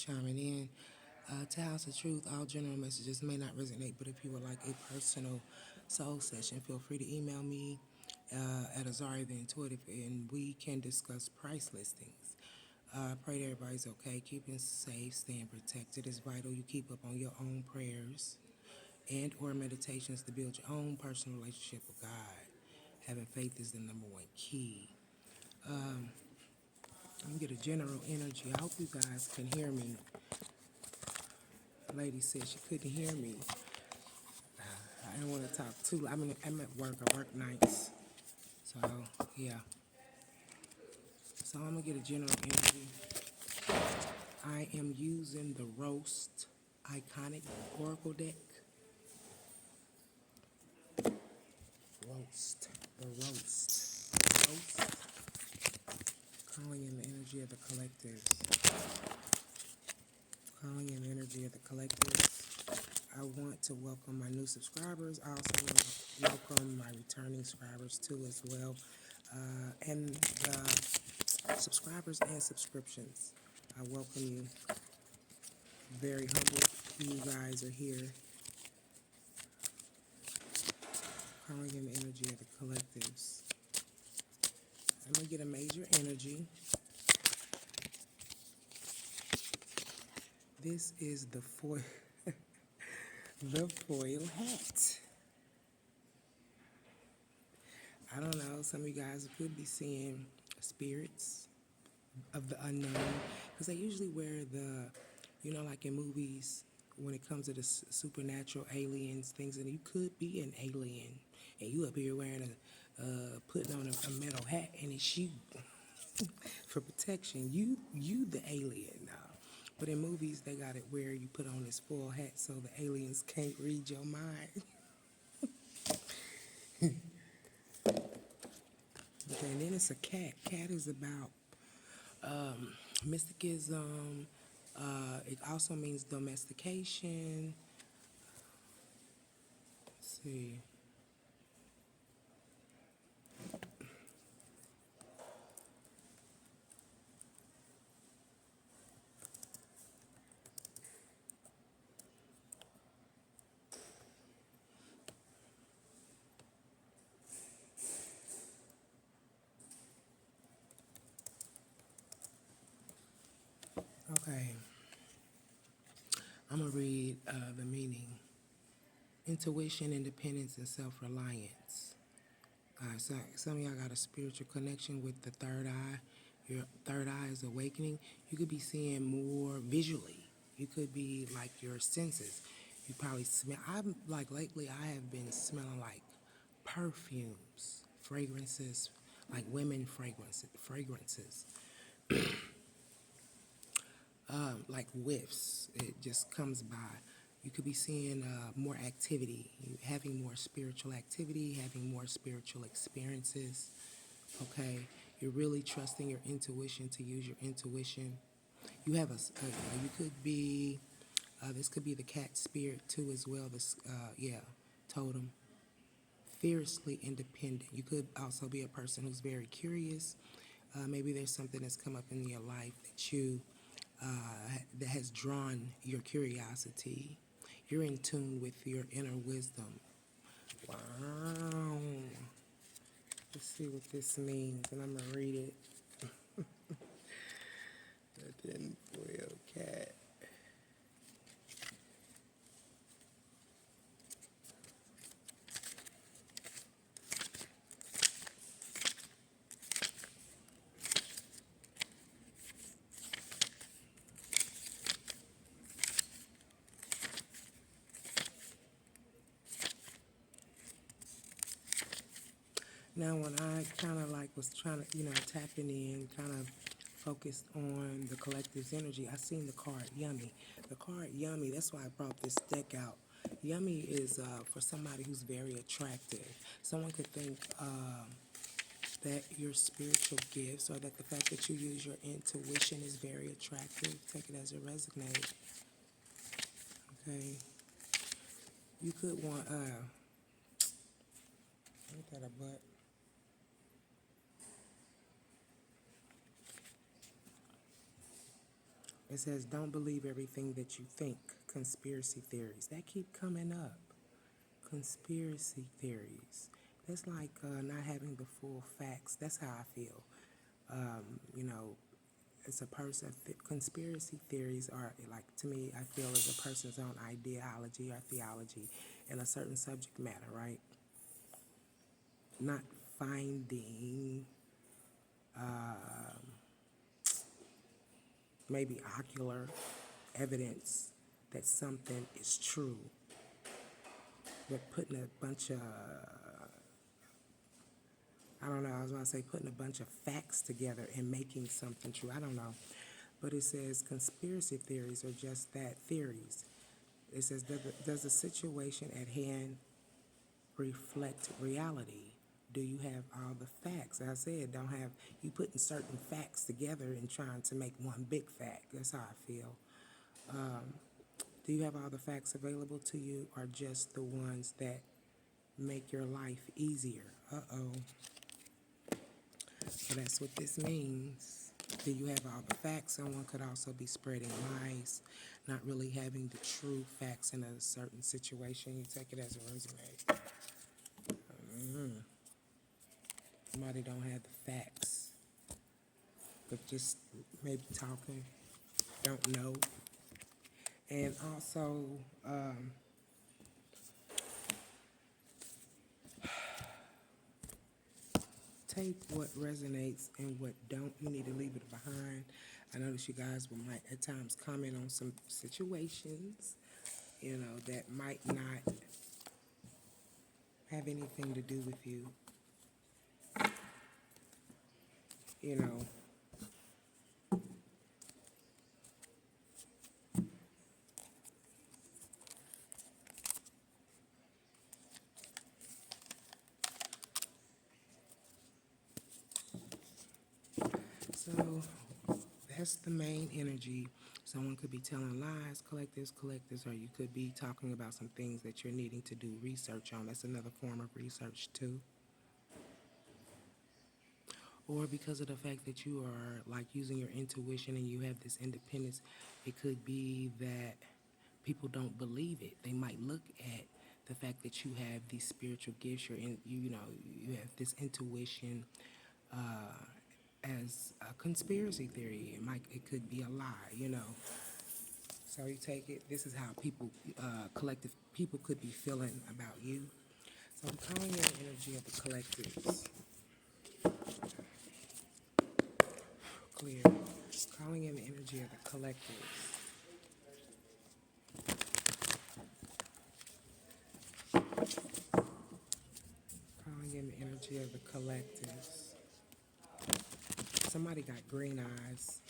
chiming in. To House of Truth, all general messages may not resonate, but if you would like a personal soul session, feel free to email me at AZARIATHEINTUITIVE and we can discuss price listings. I pray that everybody's okay, keeping safe, staying protected. It's vital you keep up on your own prayers and or meditations to build your own personal relationship with God. Having faith is the number one key. I'm gonna get a general energy. I hope you guys can hear me. The lady said she couldn't hear me. I don't want to talk too. I'm at work. I work nights. So, yeah. So I'm gonna get a general energy. I am using the Roast Iconic Oracle deck. Roast. The Roast. Roast. Calling in the energy of the collectives. Calling in the energy of the collectives. I want to welcome my new subscribers. I also want to welcome my returning subscribers too as well. And subscribers and subscriptions. I welcome you. Very humbled you guys are here. Calling in the energy of the collectives. I'm going to get a major energy. This is the foil, the foil hat. I don't know, some of you guys could be seeing spirits of the unknown, because they usually wear the, like in movies, when it comes to the supernatural aliens, things, and you could be an alien, and you up here wearing putting on a metal hat, and it's you for protection. You the alien now. But in movies, they got it where you put on this full hat so the aliens can't read your mind. Okay, and then it's a cat. Cat is about mysticism. It also means domestication. Let's see. Okay. I'm going to read the meaning. Intuition, independence, and self-reliance. So some of y'all got a spiritual connection with the third eye. Your third eye is awakening. You could be seeing more visually. You could be like your senses. You probably smell. I'm like lately. I have been smelling like perfumes, fragrances, like women fragrances, like whiffs. It just comes by. You could be seeing more activity, having more spiritual activity, having more spiritual experiences. Okay, you're really trusting your intuition to use your intuition. You have you could be, this could be the cat spirit too as well. This, totem. Fiercely independent. You could also be a person who's very curious. Maybe there's something that's come up in your life that that has drawn your curiosity. You're in tune with your inner wisdom. Wow. Let's see what this means, and I'm gonna read it. The tinfoil cat. Now, when I kind of like was trying to, tapping in, kind of focused on the collective's energy, I seen the card Yummy. The card Yummy, that's why I brought this deck out. Yummy is for somebody who's very attractive. Someone could think that your spiritual gifts or that the fact that you use your intuition is very attractive. Take it as it resonates. Okay. You could want, ain't that a butt? It says, don't believe everything that you think. Conspiracy theories. That keep coming up. Conspiracy theories. That's like not having the full facts. That's how I feel. You know, as a person, conspiracy theories are, like, to me, I feel as a person's own ideology or theology in a certain subject matter, right? Not finding maybe ocular evidence that something is true, but putting a bunch of, I don't know, I was going to say putting a bunch of facts together and making something true. I don't know. But it says conspiracy theories are just that, theories. It says, does the situation at hand reflect reality? Do you have all the facts? As I said, don't have you putting certain facts together and trying to make one big fact. That's how I feel. Do you have all the facts available to you, or just the ones that make your life easier? Uh-oh. So that's what this means. Do you have all the facts? Someone could also be spreading lies, not really having the true facts in a certain situation. You take it as a resume. Somebody don't have the facts, but just maybe talking, don't know. And also, take what resonates and what don't. You need to leave it behind. I notice you guys might at times comment on some situations, you know, that might not have anything to do with you. You know, so that's the main energy. Someone could be telling lies, collectives, or you could be talking about some things that you're needing to do research on. That's another form of research too. Or because of the fact that you are like using your intuition and you have this independence, it could be that people don't believe it. They might look at the fact that you have these spiritual gifts, you know, you have this intuition as a conspiracy theory. It could be a lie, you know. So you take it. This is how people, collective people, could be feeling about you. So I'm calling in the energy of the collectives. Clear. Calling in the energy of the collectives. Calling in the energy of the collectives. Somebody got green eyes.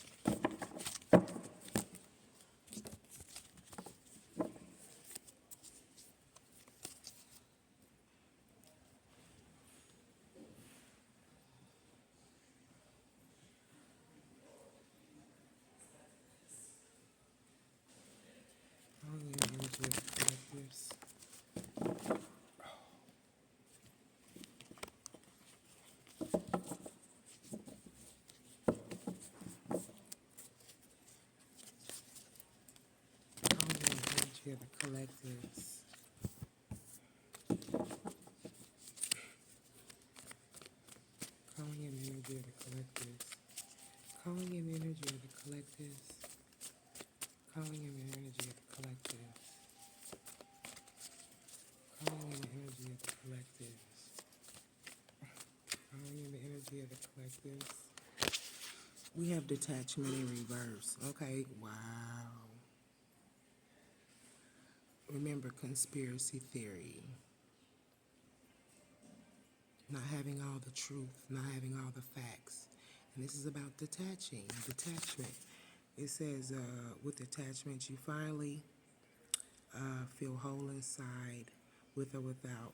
Calling in the energy of the collectives. Calling in the energy of the collectives. Calling in the energy of the collectives. Calling in the energy of the collectives. Calling in the energy of the collectives. Calling in the energy of the collectives. Calling in the energy of the collectives. We have detachment in reverse. Okay, wow. Remember conspiracy theory. Not having all the truth, not having all the facts. And this is about detachment. It says, with detachment, you finally feel whole inside with or without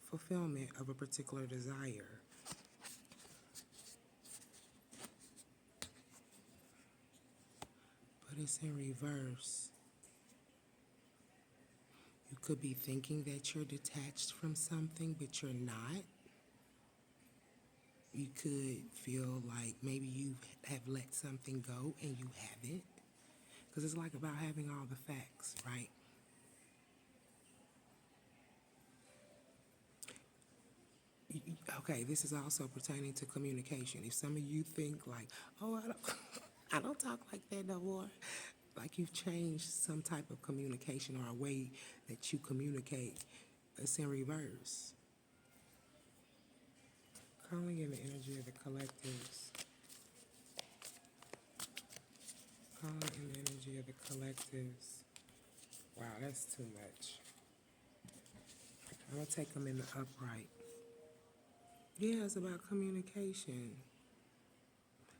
fulfillment of a particular desire. But it's in reverse. You could be thinking that you're detached from something, but you're not. You could feel like maybe you have let something go and you haven't. Because it's like about having all the facts, right? Okay, this is also pertaining to communication. If some of you think like, oh, I don't, I don't talk like that no more, like you've changed some type of communication or a way that you communicate, it's in reverse. Calling in the energy of the collectives. Calling in the energy of the collectives. Wow, that's too much. I'm going to take them in the upright. Yeah, it's about communication.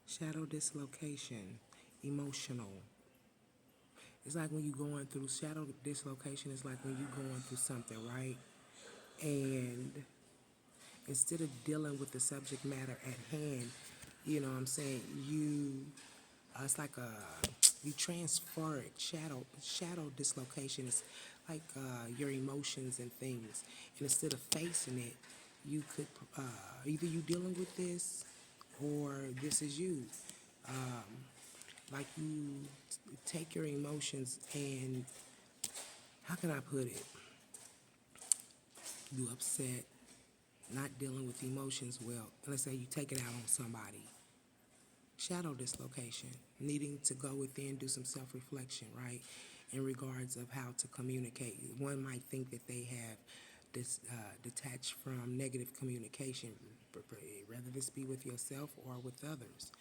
Shadow dislocation. Emotional. It's like when you're going through shadow dislocation, it's like when you're going through something, right? And instead of dealing with the subject matter at hand, you know what I'm saying, it's like you transfer it. Shadow dislocation is like your emotions and things. And instead of facing it, you could, either you dealing with this or this is you. Like you take your emotions and, how can I put it? You upset, not dealing with emotions well. Let's say you take it out on somebody. Shadow dislocation, needing to go within, do some self-reflection, right? In regards of how to communicate. One might think that they have detached from negative communication, whether this be with yourself or with others.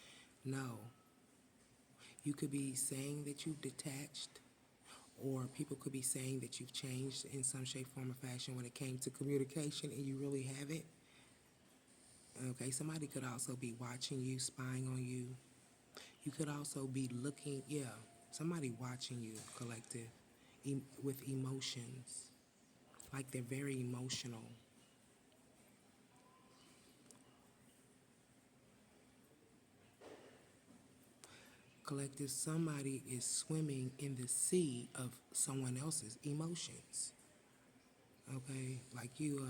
No. You could be saying that you've detached, or people could be saying that you've changed in some shape, form, or fashion when it came to communication, and you really haven't. Okay, somebody could also be watching you, spying on you. You could also be looking, yeah, somebody watching you, collective, with emotions. Like they're very emotional. Collective, somebody is swimming in the sea of someone else's emotions. Okay, like you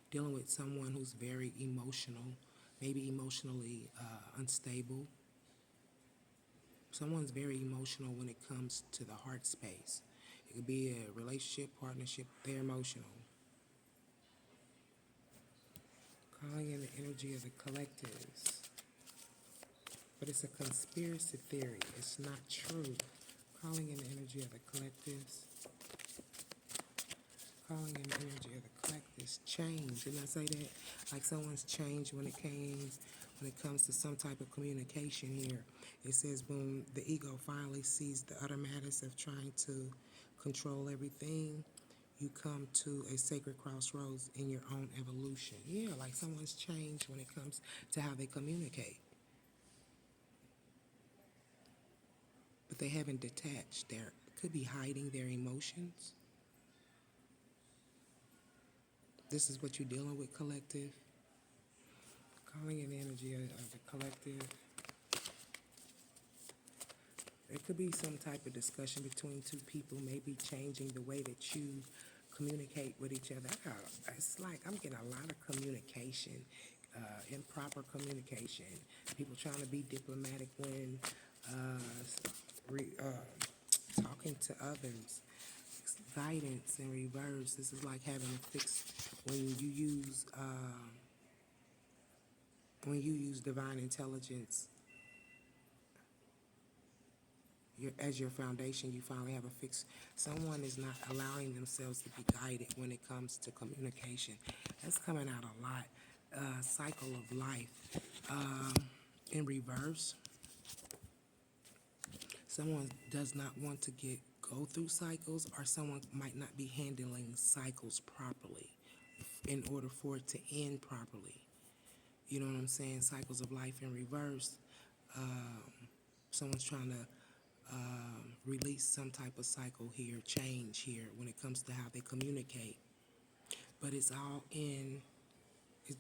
dealing with someone who's very emotional, maybe emotionally unstable. Someone's very emotional when it comes to the heart space. It could be a relationship, partnership, they're emotional. Calling in the energy of the collectives. But it's a conspiracy theory. It's not true. Calling in the energy of the collectives. Calling in the energy of the collectives. Change. Didn't I say that? Like someone's changed when it comes to some type of communication here. It says when the ego finally sees the utter madness of trying to control everything, you come to a sacred crossroads in your own evolution. Yeah, like someone's changed when it comes to how they communicate. But they haven't detached. They could be hiding their emotions. This is what you're dealing with, collective. Calling in the energy of the collective. There could be some type of discussion between two people, maybe changing the way that you communicate with each other. It's like I'm getting a lot of communication, improper communication. People trying to be diplomatic when talking to others. Guidance in reverse. This is like having a fixed when you use divine intelligence as your foundation, you finally have a fix. Someone is not allowing themselves to be guided when it comes to communication. That's coming out a lot. Cycle of life. In reverse, someone does not want to go through cycles, or someone might not be handling cycles properly in order for it to end properly. You know what I'm saying? Cycles of life in reverse. Someone's trying to release some type of cycle here, change here when it comes to how they communicate. But it's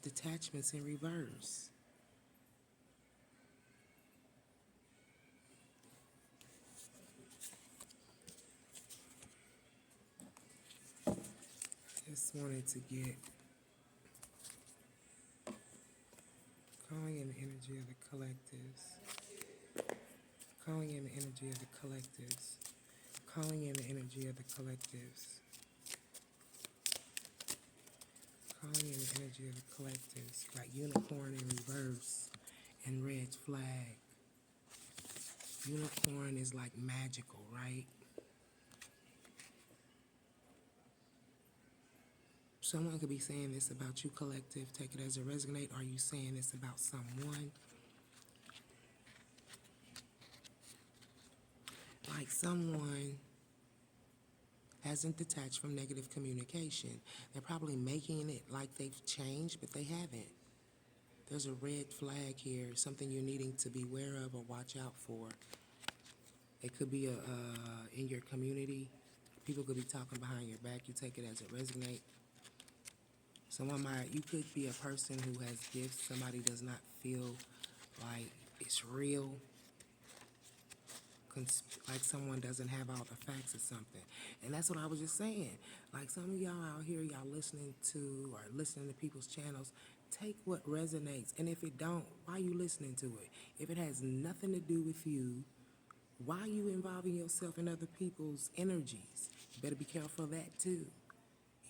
detachments in reverse. Just wanted to get calling in the energy of the collectives. Calling in the energy of the collectives. Calling in the energy of the collectives. Calling in the energy of the collectives. Got unicorn in reverse and red flag. Unicorn is like magical, right? Someone could be saying this about you, collective. Take it as it resonate. Are you saying this about someone? Like someone hasn't detached from negative communication. They're probably making it like they've changed, but they haven't. There's a red flag here, something you're needing to be aware of or watch out for. It could be in your community. People could be talking behind your back. You take it as it resonate. You could be a person who has gifts. Somebody does not feel like it's real. Like someone doesn't have all the facts or something. And that's what I was just saying. Like some of y'all out here, y'all listening to or listening to people's channels, take what resonates. And if it don't, why are you listening to it? If it has nothing to do with you, why are you involving yourself in other people's energies? You better be careful of that too.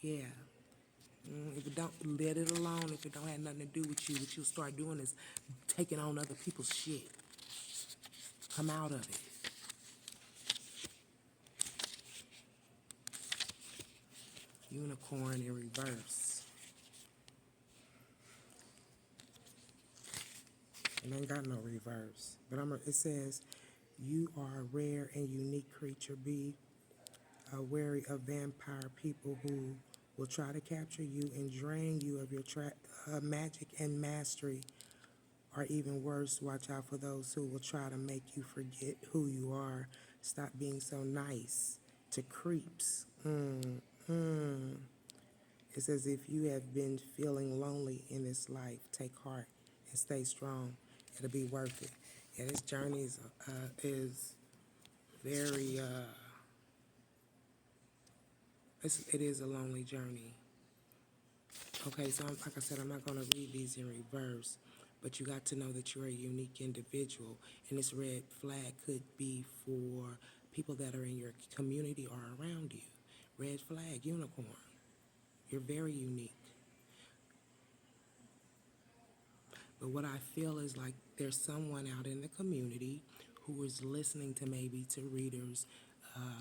Yeah. If it don't, let it alone. If it don't have nothing to do with you, what you'll start doing is taking on other people's shit. Come out of it. Unicorn in reverse. It ain't got no reverse. But it says, you are a rare and unique creature. Be wary of vampire people who will try to capture you and drain you of your magic and mastery. Or even worse, watch out for those who will try to make you forget who you are. Stop being so nice to creeps. It says, if you have been feeling lonely in this life, take heart and stay strong. It'll be worth it. Yeah, this journey is very, it is a lonely journey. Okay, so like I said, I'm not going to read these in reverse, but you got to know that you're a unique individual, and this red flag could be for people that are in your community or around you. Red flag, unicorn. You're very unique. But what I feel is like there's someone out in the community who is listening to maybe to readers,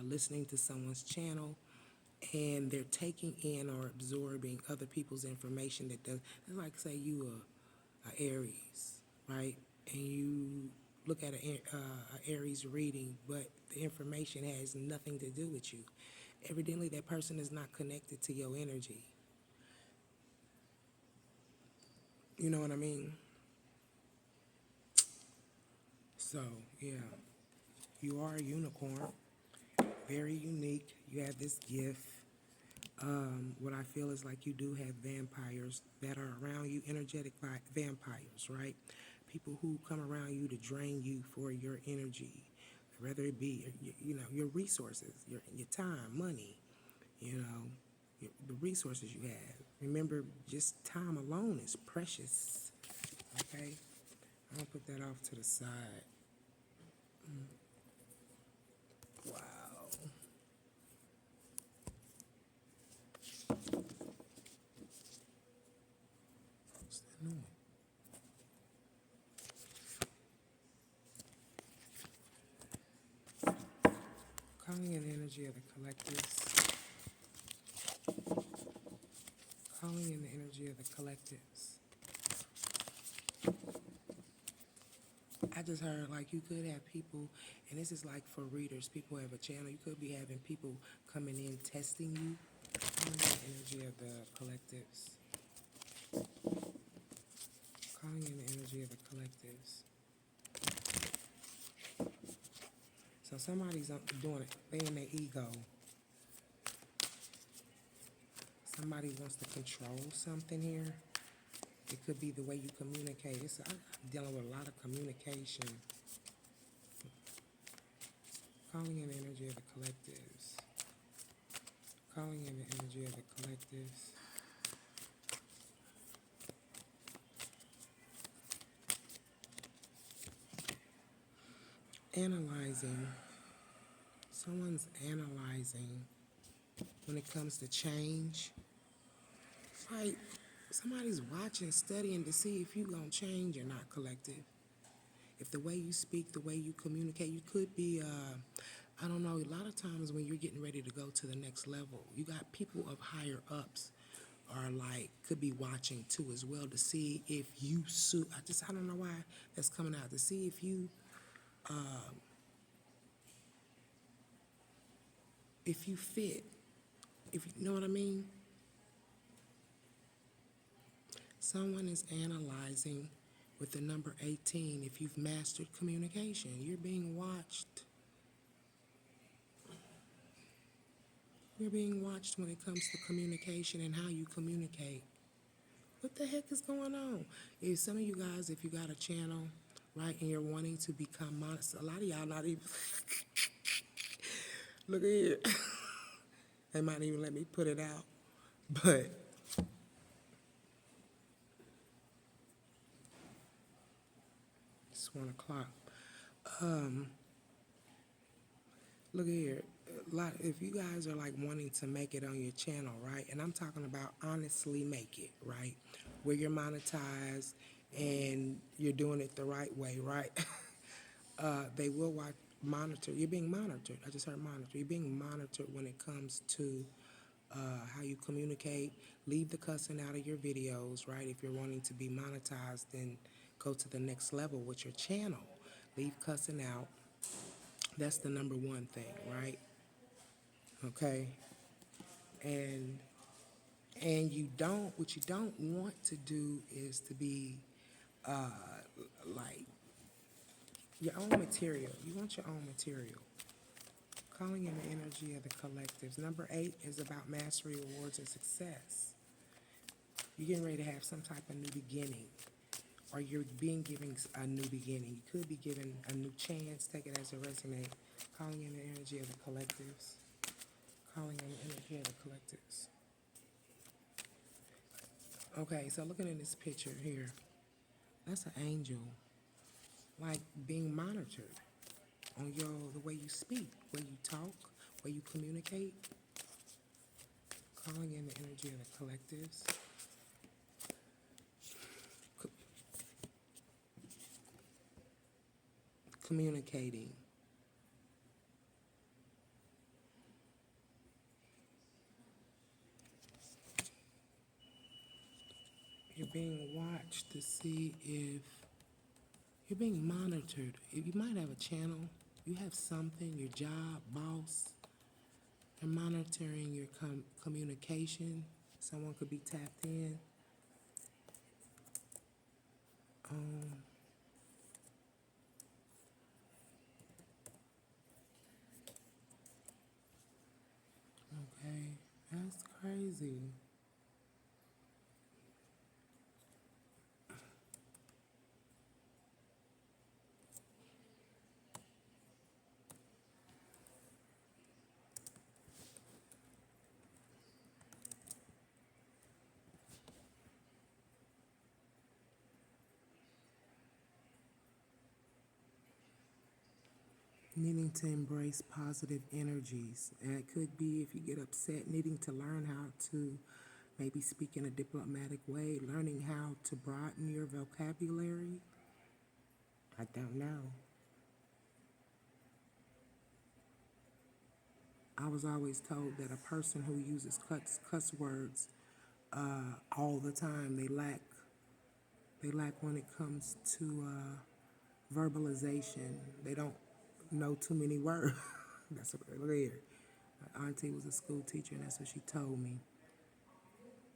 listening to someone's channel, and they're taking in or absorbing other people's information that does. It's like say you a Aries, right? And you look at a Aries reading, but the information has nothing to do with you. Evidently, that person is not connected to your energy. You know what I mean? So, yeah, you are a unicorn, very unique. You have this gift. What I feel is like you do have vampires that are around you, energetic vampires, right? People who come around you to drain you for your energy, whether it be, your resources, your time, money, the resources you have. Remember, just time alone is precious, okay? I'm going to put that off to the side. Wow. What's that noise? Calling in the energy of the collectives. Calling in the energy of the collectives. I just heard like you could have people, and this is like for readers, people who have a channel, you could be having people coming in testing you. Calling in the energy of the collectives. Calling in the energy of the collectives. So somebody's doing it, they in their ego. Somebody wants to control something here. It could be the way you communicate. I'm dealing with a lot of communication. Calling in the energy of the collectives. Calling in the energy of the collectives. analyzing. Someone's analyzing when it comes to change. It's like somebody's watching, studying to see if you're going to change or not, collective. If the way you speak, the way you communicate, you could be, I don't know, a lot of times when you're getting ready to go to the next level, you got people of higher ups are like, could be watching too as well to see if you suit. I don't know why that's coming out, to see if you fit, if you know what I mean. Someone is analyzing with the number 18 if you've mastered communication. You're being watched. You're being watched when it comes to communication and how you communicate. What the heck is going on? If some of you guys, if you got a channel, right, and you're wanting to become modest, a lot of y'all not even, look at here. They might even let me put it out. But it's 1 o'clock. Look here. If you guys are like wanting to make it on your channel, right? And I'm talking about honestly make it, right? Where you're monetized and you're doing it the right way, right? They will monitor. You're being monitored. I just heard monitor. You're being monitored when it comes to how you communicate. Leave the cussing out of your videos, right? If you're wanting to be monetized, then go to the next level with your channel. Leave cussing out. That's the number one thing, right? Okay. And what you don't want to do is to be like your own material. You want your own material. Calling in the energy of the collectives. Number 8 is about mastery, awards, and success. You're getting ready to have some type of new beginning, or you're being given a new beginning. You could be given a new chance. Take it as it resonates. Calling in the energy of the collectives. Calling in the energy of the collectives. Okay, so looking at this picture here, that's an angel, like being monitored on the way you speak, way you talk, way you communicate. Calling in the energy of the collectives. Communicating. You're being watched to see if you're being monitored. If you might have a channel, you have something, your job, boss, they're monitoring your communication. Someone could be tapped in. Okay, that's crazy. Needing to embrace positive energies. And it could be if you get upset, needing to learn how to maybe speak in a diplomatic way, learning how to broaden your vocabulary. I don't know. I was always told that a person who uses cuss words all the time, they lack when it comes to verbalization. They don't know too many words. That's what, look here. My auntie was a school teacher, and that's what she told me.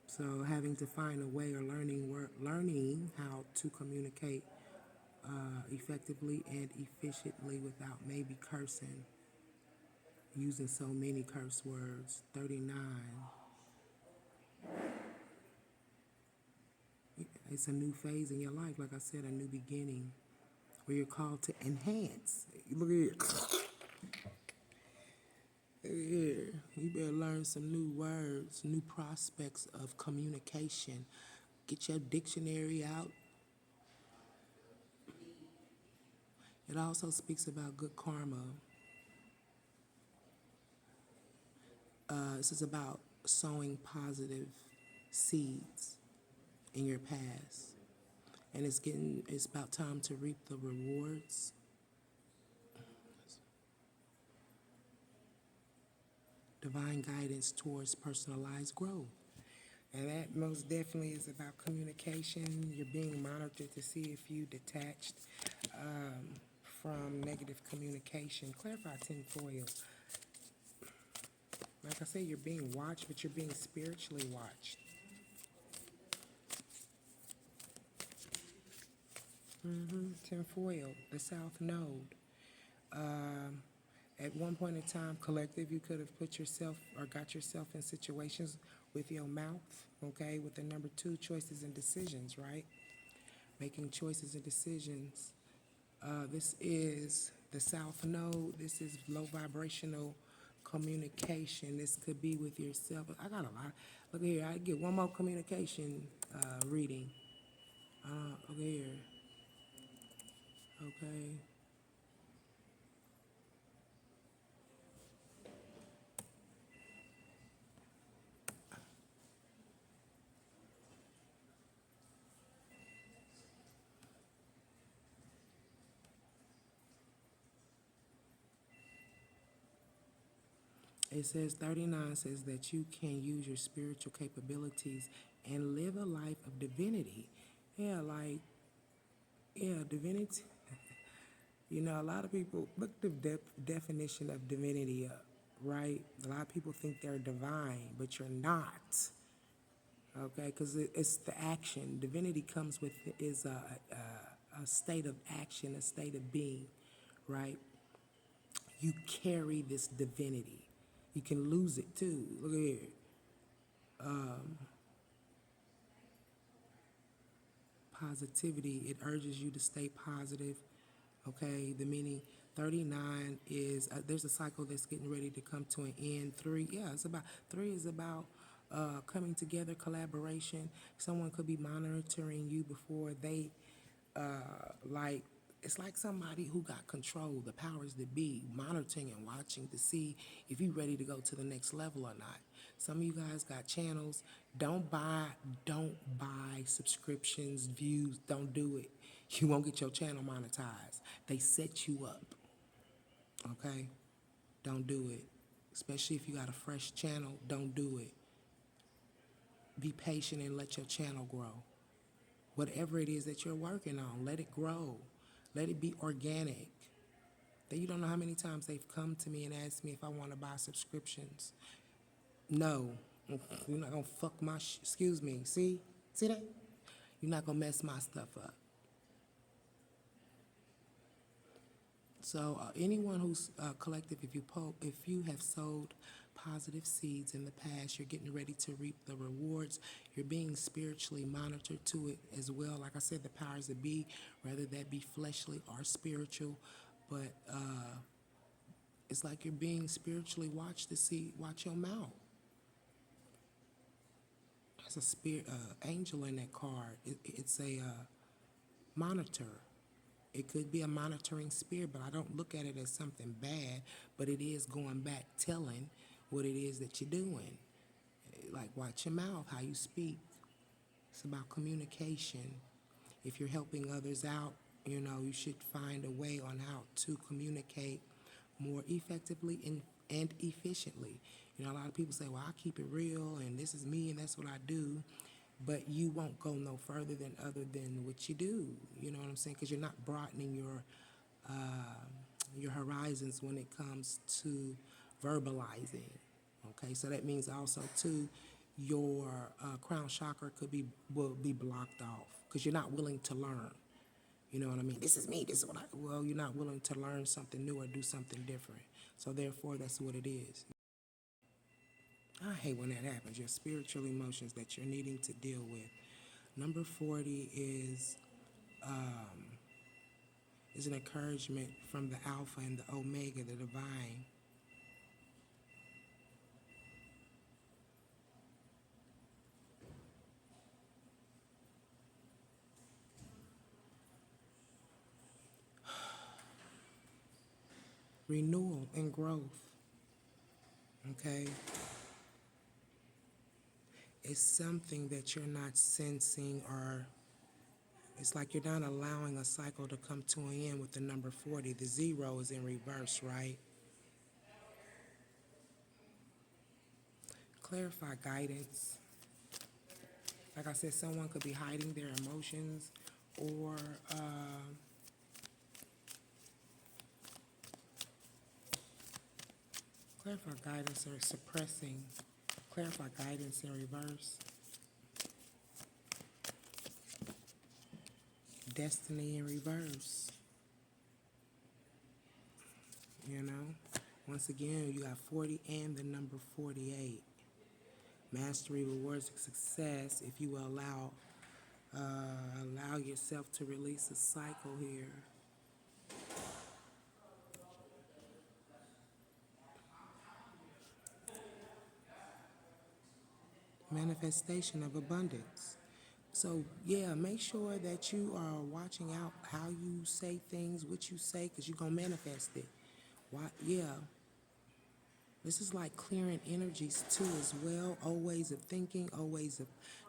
So having to find a way, or learning how to communicate effectively and efficiently without maybe cursing, using so many curse words. 39. It's a new phase in your life, like I said, a new beginning, where you're called to enhance. Look here. Here, you better learn some new words, new prospects of communication. Get your dictionary out It also speaks about good karma. This is about sowing positive seeds in your past. And it's about time to reap the rewards. Divine guidance towards personalized growth. And that most definitely is about communication. You're being monitored to see if you detached from negative communication. Clarify tinfoil. Like I said, you're being watched, but you're being spiritually watched. Tinfoil, the South Node. At one point in time, collective, you could have put yourself or got yourself in situations with your mouth, okay, with the number 2, choices and decisions, right? Making choices and decisions. This is the South Node. This is low vibrational communication. This could be with yourself. I got a lot. Look here, I get one more communication reading. Over here. Okay. It says 39 says that you can use your spiritual capabilities and live a life of divinity. Yeah, like, yeah, divinity. You know, a lot of people look the definition of divinity up, right? A lot of people think they're divine, but you're not. Okay, because it's the action. Divinity comes with is a state of action, a state of being, right? You carry this divinity. You can lose it too. Look at here. Positivity, it urges you to stay positive. Okay, the meaning 39 is there's a cycle that's getting ready to come to an end. 3, yeah, it's about 3 is about coming together, collaboration. Someone could be monitoring you before they like it's like somebody who got control, the powers that be, monitoring and watching to see if you're ready to go to the next level or not. Some of you guys got channels. Don't buy subscriptions, views. Don't do it. You won't get your channel monetized. They set you up. Okay? Don't do it. Especially if you got a fresh channel, don't do it. Be patient and let your channel grow. Whatever it is that you're working on, let it grow. Let it be organic. You don't know how many times they've come to me and asked me if I want to buy subscriptions. No, you're not gonna fuck my excuse me. See that? You're not gonna mess my stuff up. So anyone who's collective, if you have sowed positive seeds in the past, you're getting ready to reap the rewards. You're being spiritually monitored to it as well. Like I said, the powers that be, whether that be fleshly or spiritual, but it's like you're being spiritually watched to see, watch your mouth. There's a spirit angel in that card. It's a monitor. It could be a monitoring spirit, but I don't look at it as something bad, but it is going back telling what it is that you're doing. Like, watch your mouth, how you speak. It's about communication. If you're helping others out, you know, you should find a way on how to communicate more effectively and efficiently. You know, a lot of people say, well, I keep it real and this is me and that's what I do. But you won't go no further than other than what you do. You know what I'm saying? Because you're not broadening your horizons when it comes to verbalizing. Okay, so that means also too, your crown chakra will be blocked off because you're not willing to learn. You know what I mean? This is me. This is what I. Well, you're not willing to learn something new or do something different. So therefore, that's what it is. I hate when that happens. Your spiritual emotions that you're needing to deal with. Number 40 is an encouragement from the Alpha and the Omega, the divine. renewal and growth. Okay? It's something that you're not sensing, or it's like you're not allowing a cycle to come to an end with the number 40. The 0 is in reverse, right? Clarify guidance. Like I said, someone could be hiding their emotions, or clarify guidance, or suppressing. Clarify guidance in reverse. Destiny in reverse. You know? Once again, you got 40 and the number 48. Mastery, rewards, and success. If you allow yourself to release a cycle here. Manifestation of abundance. So yeah, make sure that you are watching out how you say things, what you say, because you're going to manifest it. Why? Yeah. This is like clearing energies too as well. Old ways of thinking, old ways of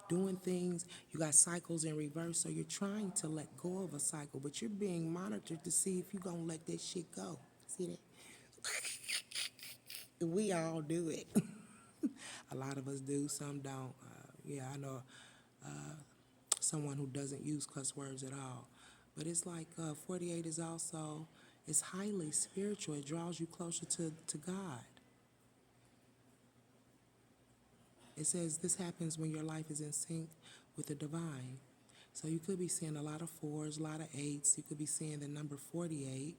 doing things. You got cycles in reverse, so you're trying to let go of a cycle, but you're being monitored to see if you're going to let that shit go. See that? We all do it. A lot of us do, some don't. Yeah, I know someone who doesn't use cuss words at all. But it's like 48 is also, it's highly spiritual. It draws you closer to God. It says this happens when your life is in sync with the divine. So you could be seeing a lot of 4s, a lot of 8s. You could be seeing the number 48,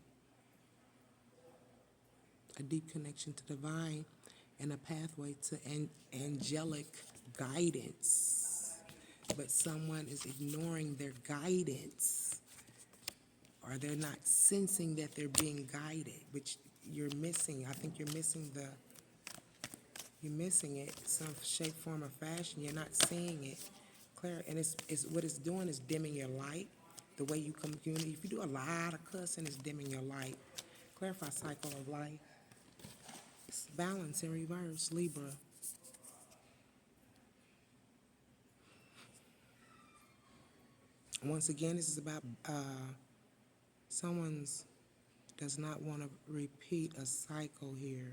a deep connection to divine, and a pathway to angelic guidance. But someone is ignoring their guidance, or they're not sensing that they're being guided, which you're missing. I think you're missing it, some shape, form, or fashion. You're not seeing it clear, and it's what it's doing is dimming your light. The way you communicate. If you do a lot of cussing, it's dimming your light. Clarify cycle of life. It's balance in reverse, Libra. Once again, this is about someone's does not want to repeat a cycle here,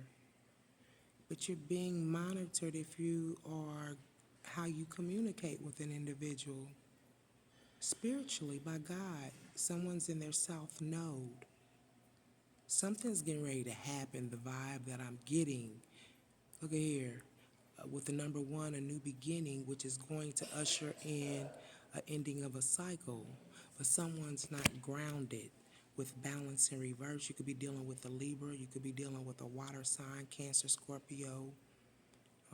but you're being monitored if you are how you communicate with an individual spiritually by God. Someone's in their south node. Something's getting ready to happen, the vibe that I'm getting. Look at here. With the number 1, a new beginning, which is going to usher in an ending of a cycle. But someone's not grounded with balance in reverse. You could be dealing with a Libra. You could be dealing with a water sign, Cancer, Scorpio.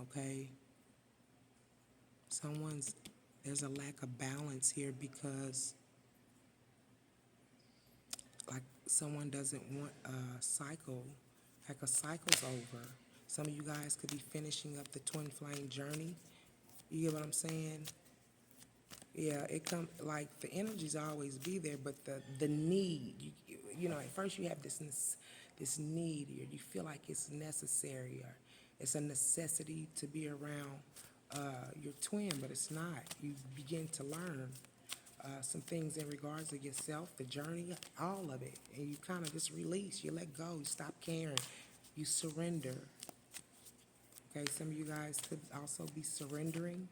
Okay? There's a lack of balance here because like someone doesn't want a cycle, like a cycle's over. Some of you guys could be finishing up the twin flame journey. You get what I'm saying? Yeah, it come like the energies always be there, but the need, you know, at first you have this need, or you feel like it's necessary, or it's a necessity to be around your twin, but it's not. You begin to learn some things in regards to yourself, the journey, all of it, and you kind of just release, you let go, you stop caring, you surrender. Okay, some of you guys could also be surrendering.